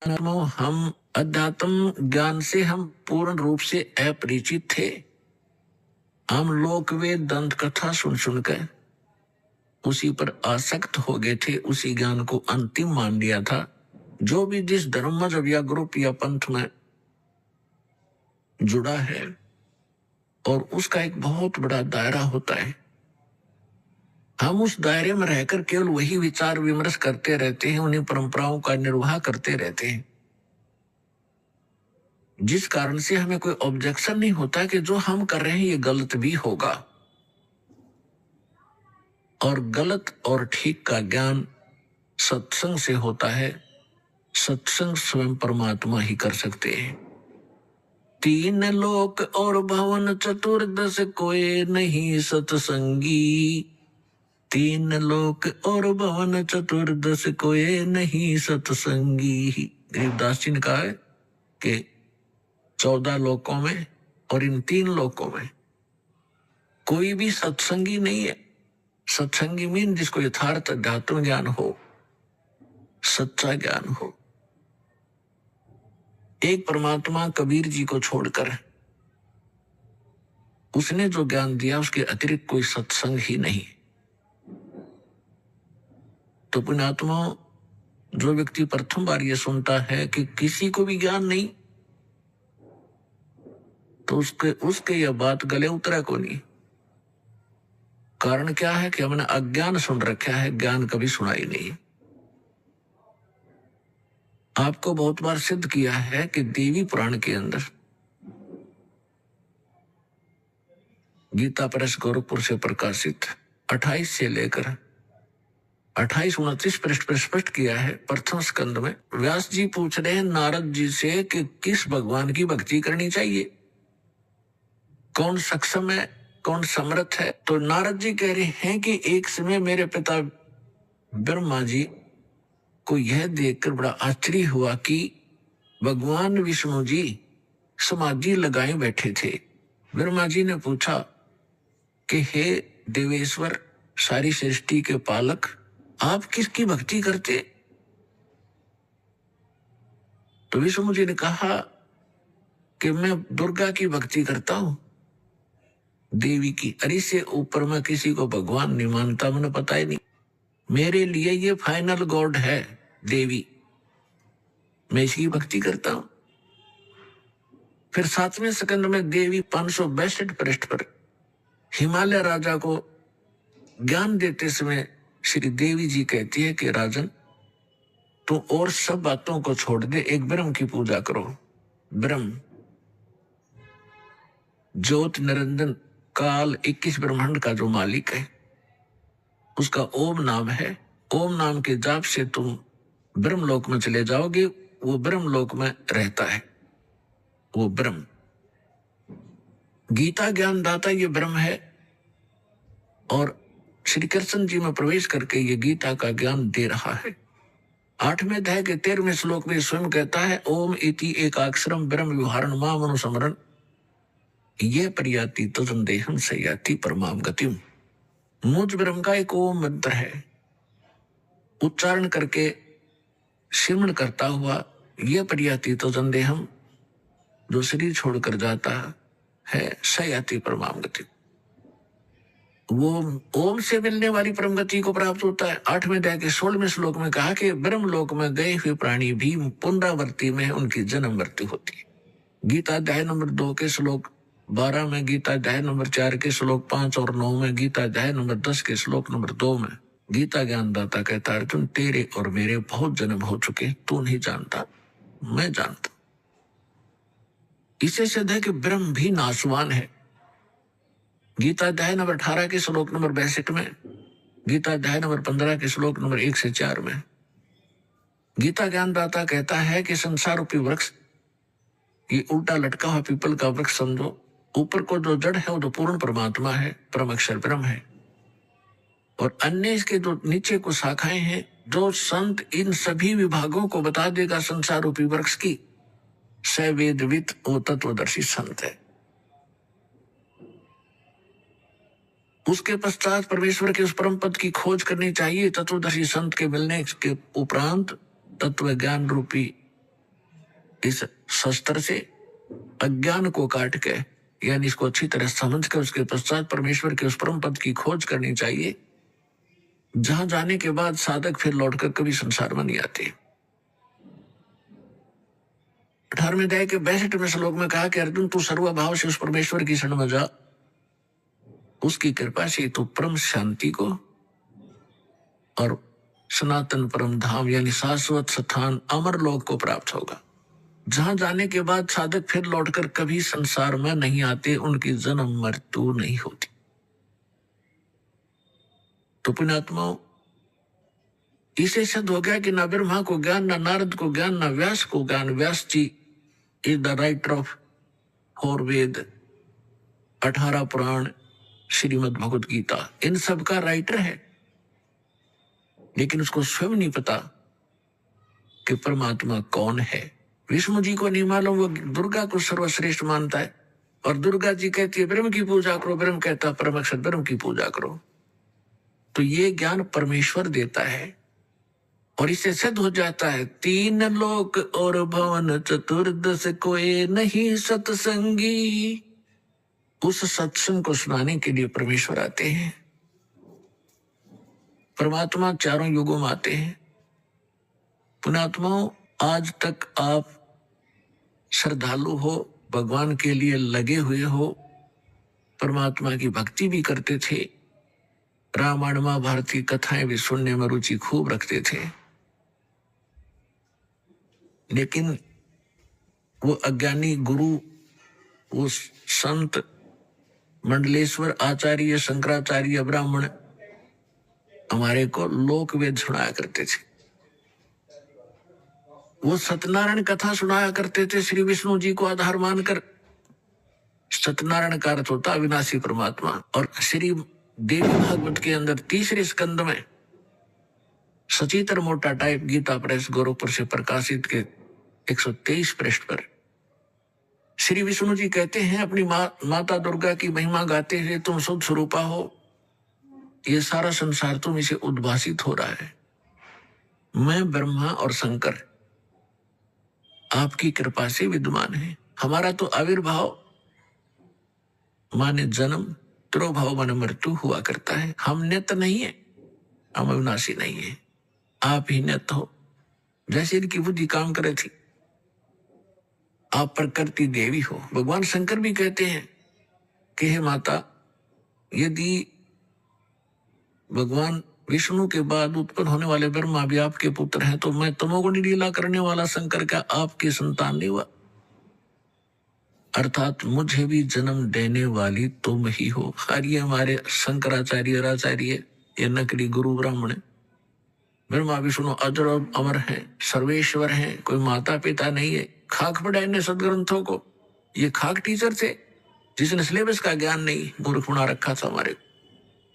हम अध्यात्म ज्ञान से हम पूर्ण रूप से अपरिचित थे। हम लोक वेद दंत कथा सुन सुनकर उसी पर आसक्त हो गए थे, उसी ज्ञान को अंतिम मान लिया था। जो भी जिस धर्म मजहब या ग्रुप या पंथ में जुड़ा है और उसका एक बहुत बड़ा दायरा होता है, हम उस दायरे में रहकर केवल वही विचार विमर्श करते रहते हैं, उन्हीं परंपराओं का निर्वाह करते रहते हैं, जिस कारण से हमें कोई ऑब्जेक्शन नहीं होता कि जो हम कर रहे हैं ये गलत भी होगा। और गलत और ठीक का ज्ञान सत्संग से होता है। सत्संग स्वयं परमात्मा ही कर सकते हैं। तीन लोक और भवन चतुर्दश कोई नहीं सत्संगी। तीन लोक और भवन चतुर्दश कोई नहीं सत्संगी। गरीबदास जी ने कहा है कि 14 लोकों में और इन 3 लोकों में कोई भी सत्संगी नहीं है। सत्संगी मीन जिसको यथार्थ अध्यात्म ज्ञान हो, सच्चा ज्ञान हो। एक परमात्मा कबीर जी को छोड़कर उसने जो ज्ञान दिया उसके अतिरिक्त कोई सत्संग ही नहीं। तो पुण्यात्मा, जो व्यक्ति प्रथम बार ये सुनता है कि किसी को भी ज्ञान नहीं, तो उसके यह बात गले उतरा को नहीं। कारण क्या है कि हमने अज्ञान सुन रखा है, ज्ञान कभी सुना ही नहीं। आपको बहुत बार सिद्ध किया है कि देवी पुराण के अंदर गीता प्रेस गोरखपुर से प्रकाशित 28 से लेकर 28-29 पृष्ठ पर स्पष्ट किया है। प्रथम स्कंद में व्यास जी पूछ रहे हैं नारद जी से कि किस भगवान की भक्ति करनी चाहिए, कौन सक्षम है, कौन समर्थ है। तो नारद जी कह रहे हैं कि एक समय मेरे पिता ब्रह्मा जी को यह देखकर बड़ा आश्चर्य हुआ कि भगवान विष्णु जी समाधि लगाए बैठे थे। ब्रह्मा जी ने पूछा कि हे देवेश्वर, सारी सृष्टि के पालक, आप किसकी भक्ति करते? तो विष्णु जी ने कहा कि मैं दुर्गा की भक्ति करता हूं, देवी की। अरे से ऊपर मैं किसी को भगवान नहीं मानता, मुझे पता ही नहीं। मेरे लिए ये फाइनल गॉड है देवी, मैं इसकी भक्ति करता हूं। फिर 7वें स्कंद में देवी 562 पृष्ठ पर हिमालय राजा को ज्ञान देते समय श्री देवी जी कहती है कि राजन, तू और सब बातों को छोड़ दे, एक ब्रह्म की पूजा करो। ब्रह्म ज्योत निरंजन काल 21 ब्रह्मांड का जो मालिक है, उसका ओम नाम है। ओम नाम के जाप से तुम ब्रह्मलोक में चले जाओगे। वो ब्रह्मलोक में रहता है, वो ब्रह्म। गीता ज्ञान दाता ये ब्रह्म है और श्री कृष्ण जी में प्रवेश करके ये गीता का ज्ञान दे रहा है। 8वें अध्याय के 13वें श्लोक में स्वयं कहता है ओम इति एकाक्षरम ब्रह्म विहारण माम अनुस्मरण ये प्रयाति तजन देहम सयाति परमाम गतिम। मुझ ब्रह्म का एक ओम मंत्र है, उच्चारण करके सिमरण करता हुआ ये प्रयाति तजन देहम, जो शरीर छोड़कर जाता है, सयाति परमाम गति, वो ओम से मिलने वाली परम गति को प्राप्त होता है। 8वें अध्याय के 16वें श्लोक में कहा कि ब्रह्मलोक में गए हुए प्राणी भी पुनरावृत्ति में उनकी जन्म मृत्यु होती है। गीता अध्याय नंबर 2 के श्लोक 12 में, गीता अध्याय नंबर 4 के श्लोक 5 और 9 में, गीता अध्याय नंबर 10 के श्लोक नंबर 2 में गीता ज्ञानदाता कहता है अर्जुन, तेरे और मेरे बहुत जन्म हो चुके, तू नहीं जानता, मैं जानता। इसे सिद्ध है कि ब्रह्म भी नाशवान है। गीता अध्याय नंबर 18 के श्लोक नंबर 62 में, गीता अध्याय नंबर 15 के श्लोक नंबर 1 से 4 में गीता ज्ञानदाता कहता है कि संसार रूपी वृक्ष ये उल्टा लटका हुआ पीपल का वृक्ष समझो। ऊपर को जो जड़ है वो तो पूर्ण परमात्मा है, परम अक्षर ब्रह्म है, और अन्य इसके जो नीचे को शाखाएं हैं, जो संत इन सभी विभागों को बता देगा संसार रूपी वृक्ष की, स वेदविद वो तत्वदर्शी संत है। उसके पश्चात परमेश्वर के उस परम पद की खोज करनी चाहिए। तत्वदर्शी संत के मिलने के उपरांत तत्व ज्ञान रूपी इस शस्त्र से अज्ञान को काट के, यानी इसको अच्छी तरह समझ कर उसके पश्चात परमेश्वर के उस परम पद की खोज करनी चाहिए, जहां जाने के बाद साधक फिर लौटकर कभी संसार में नहीं आते। 18वें अध्याय के 62वें श्लोक में कहा कि अर्जुन, तू सर्वभाव से उस परमेश्वर की शरण में जा, उसकी कृपा से तू परम शांति को और सनातन परम धाम यानी शाश्वत स्थान अमर लोक को प्राप्त होगा, जहां जाने के बाद साधक फिर लौटकर कभी संसार में नहीं आते, उनकी जन्म मृत्यु नहीं होती। तो पुण्यात्माओं, इसे सिद्ध हो गया कि ना ब्रह्मा को ज्ञान, ना नारद को ज्ञान, ना व्यास को ज्ञान। व्यास जी इज द राइटर ऑफ 4 वेद, 18 पुराण, श्रीमद् भगवत गीता, इन सब का राइटर है, लेकिन उसको स्वयं नहीं पता कि परमात्मा कौन है। विष्णु जी को नहीं मालूम, वो दुर्गा को सर्वश्रेष्ठ मानता है, और दुर्गा जी कहती है ब्रह्म की पूजा करो, ब्रह्म कहता है परम अक्षर ब्रह्म की पूजा करो। तो ये ज्ञान परमेश्वर देता है, और इससे सिद्ध हो जाता है 3 लोक और भवन चतुर्दश कोई नहीं सत्संगी। उस सत्संग को सुनाने के लिए परमेश्वर आते हैं। परमात्मा 4 युगों में आते हैं। पुण्यात्माओं, आज तक आप श्रद्धालु हो, भगवान के लिए लगे हुए हो, परमात्मा की भक्ति भी करते थे, रामायण महाभारत की कथाएं भी सुनने में रुचि खूब रखते थे, लेकिन वो अज्ञानी गुरु, वो संत मंडलेश्वर आचार्य, शंकराचार्य, ब्राह्मण हमारे को लोक वेद सुनाया करते थे। वो सत्यनारायण कथा सुनाया करते थे श्री विष्णु जी को आधार मानकर। सत्यनारायण का अर्थ होता अविनाशी परमात्मा। और श्री देवी भागवत के अंदर 3रे स्कंद में सचित्र मोटा टाइप गीता प्रेस गोरखपुर से प्रकाशित के 123 पृष्ठ पर श्री विष्णु जी कहते हैं, अपनी माता दुर्गा की महिमा गाते हुए, तुम शुद्ध स्वरूपा हो, ये सारा संसार तुम इसे उद्भासित हो रहा है। मैं ब्रह्मा और शंकर आपकी कृपा से विद्यमान है। हमारा तो आविर्भाव माने जन्म, तिरोभाव माने मृत्यु हुआ करता है। हम नित्य नहीं है, हम अविनाशी नहीं है, आप ही नित्य हो। जैसे इनकी बुद्धि काम करे थी, आप प्रकृति देवी हो। भगवान शंकर भी कहते हैं कि हे माता, यदि भगवान विष्णु के बाद उत्पन्न होने वाले ब्रह्मा भी आपके पुत्र हैं, तो मैं तमोगुणी लीला करने वाला शंकर का आपकी संतान नहीं हुआ? अर्थात मुझे भी जन्म देने वाली तुम ही हो। और ये हमारे शंकराचार्य आचार्य, ये नकली गुरु ब्राह्मण, ब्रह्मा विष्णु अजर और अमर हैं, सर्वेश्वर हैं, कोई माता पिता नहीं है। खाक पढ़ा इन्हें सदग्रंथों को, ये खाक टीचर थे जिसने सिलेबस का ज्ञान नहीं, मूर्ख बना रखा था हमारे।